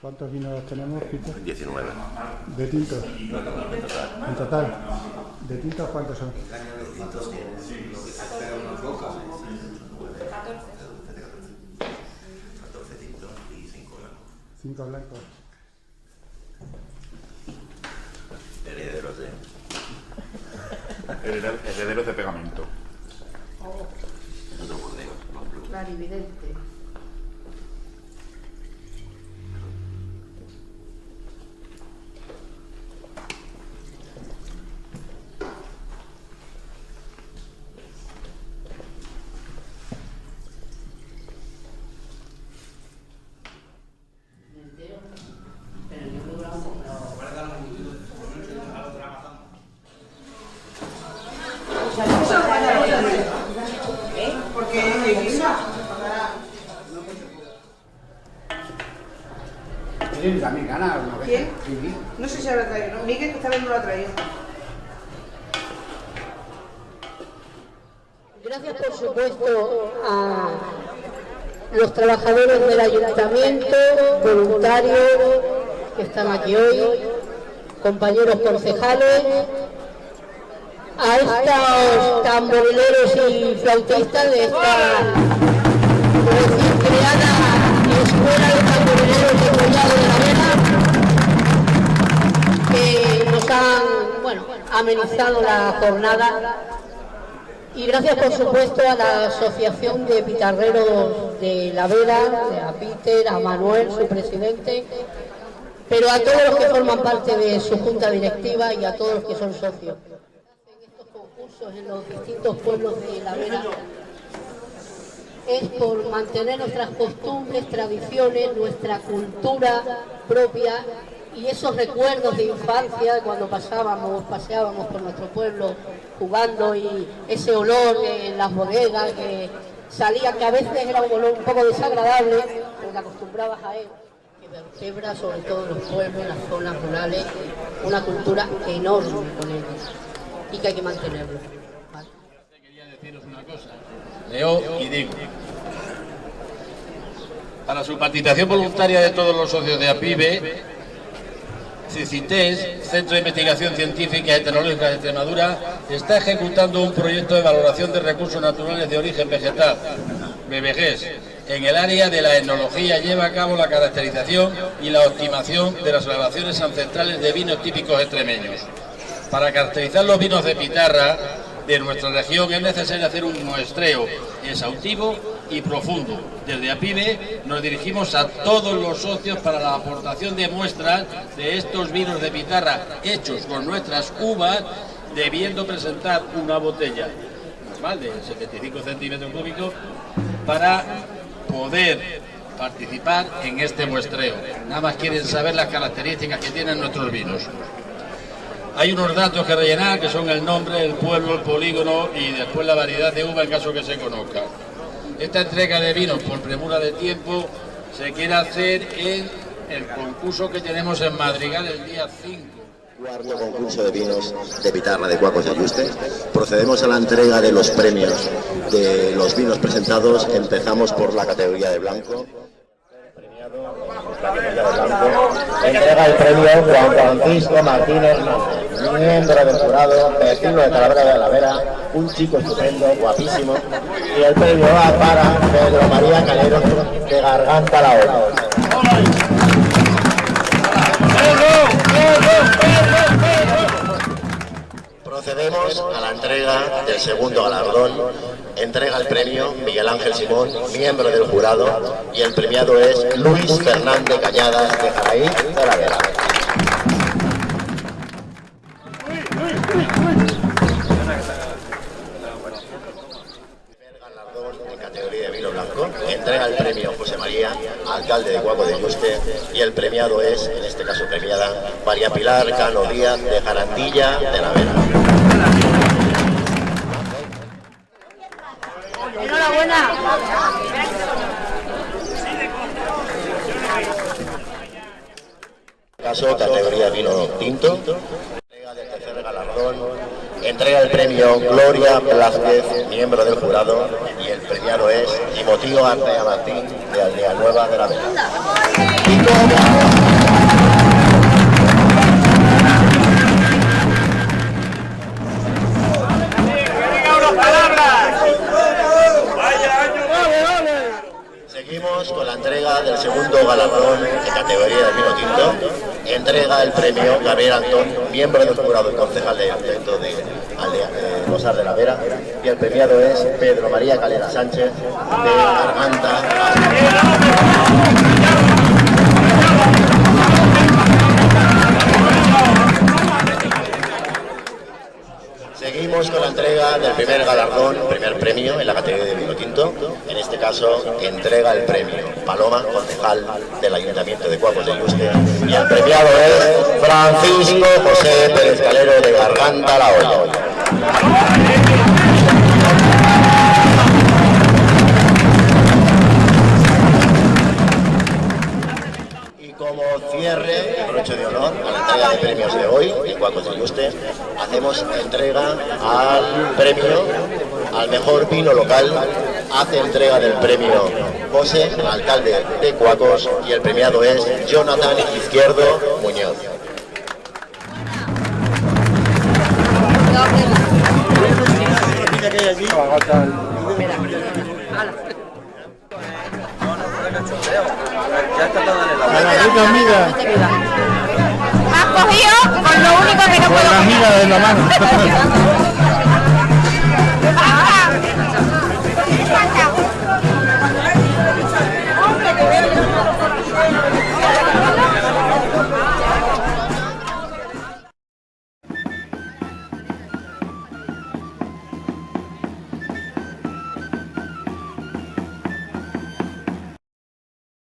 ¿Cuántos vinos tenemos, Peter? 19. ¿De tintos? En total. ¿De tintos cuántos son? De tintos tienes 14 tintos y 5 blancos. 5 blancos. Herederos de... Herederos de pegamento. Otro Burdeos, los Blues. Clarividente. También gana una vez. ¿Quién? Sí. No sé si habrá traído, ¿no? Miguel, que esta vez no lo ha traído. Gracias, por supuesto, a los trabajadores del ayuntamiento, voluntarios que están aquí hoy, compañeros concejales, a estos tamborileros y flautistas de esta recién creada Escuela de Tamborileros de Collado de la Vera, que nos han, amenizado la jornada. Y gracias, por supuesto, a la Asociación de Pitarreros de la Vera, a Peter, a Manuel, su presidente, pero a todos los que forman parte de su junta directiva y a todos los que son socios. En estos concursos en los distintos pueblos de la Vera es por mantener nuestras costumbres, tradiciones, nuestra cultura propia y esos recuerdos de infancia cuando paseábamos por nuestro pueblo jugando, y ese olor en las bodegas que salía, que a veces era un olor un poco desagradable, pero te acostumbrabas a él, que vertebra sobre todo los pueblos, las zonas rurales, una cultura enorme con ellos y que hay que mantenerlo. ¿Vale? Quería deciros una cosa, leo y digo. Para su participación voluntaria de todos los socios de APIVE, CICITES, Centro de Investigación Científica y Tecnológica de Extremadura, está ejecutando un proyecto de valoración de recursos naturales de origen vegetal, BBGs. En el área de la etnología lleva a cabo la caracterización y la optimación de las elaboraciones ancestrales de vinos típicos extremeños. Para caracterizar los vinos de Pitarra de nuestra región es necesario hacer un muestreo exhaustivo y profundo. Desde APIVE nos dirigimos a todos los socios para la aportación de muestras de estos vinos de Pitarra hechos con nuestras uvas, debiendo presentar una botella normal de 75 centímetros cúbicos para poder participar en este muestreo. Nada más quieren saber las características que tienen nuestros vinos. Hay unos datos que rellenar, que son el nombre, el pueblo, el polígono y después la variedad de uva en caso que se conozca. Esta entrega de vinos por premura de tiempo se quiere hacer en el concurso que tenemos en Madrigal el día 5. Cuarto concurso de vinos de Pitarra de Cuacos de Ayuste. Procedemos a la entrega de los premios de los vinos presentados. Empezamos por la categoría de blanco. Entrega el premio Juan Francisco Martínez, miembro del jurado, vecino de Talavera de la Vera, un chico estupendo, guapísimo, y el premio va para Pedro María Calero de Garganta La Hora. Procedemos a la entrega del segundo galardón. Entrega el premio Miguel Ángel Simón, miembro del jurado, y el premiado es Luis Fernández Cañadas de Jaraí de la Vera. Galardón en categoría de vino blanco. Entrega el premio José María, alcalde de Cuacos de Ayuste, y el premiado es, en este caso premiada, María Pilar Cano Díaz de Jarandilla de la Vera. Enhorabuena. Caso, categoría vino tinto. Entrega del tercer galardón. Entrega el premio Gloria Blázquez, miembro del jurado, y el premiado es Timoteo Artea Martín de Aldea Nueva de la Vera. Seguimos con la entrega del segundo galardón de categoría de vino tinto. Entrega el premio Gabriel Antón, miembro del jurado y concejal de Ayuntamiento de Losar de la Vera. Y el premiado es Pedro María Calera Sánchez, de Garganta. Seguimos con la entrega del primer galardón, primer premio en la categoría de vino tinto. En este caso, entrega el premio Paloma, concejal del Ayuntamiento de Cuacos de Yuste. Y el premiado es Francisco José Pérez Calero, de Garganta La Olla. Como cierre y broche de honor a la entrega de premios de hoy en Cuacos de Yuste, hacemos entrega al premio al mejor vino local. Hace entrega del premio José, alcalde de Cuacos, y el premiado es Jonathan Izquierdo Muñoz. A la rica amiga. Me has cogido con lo único que no Con puedo la amiga de la mano.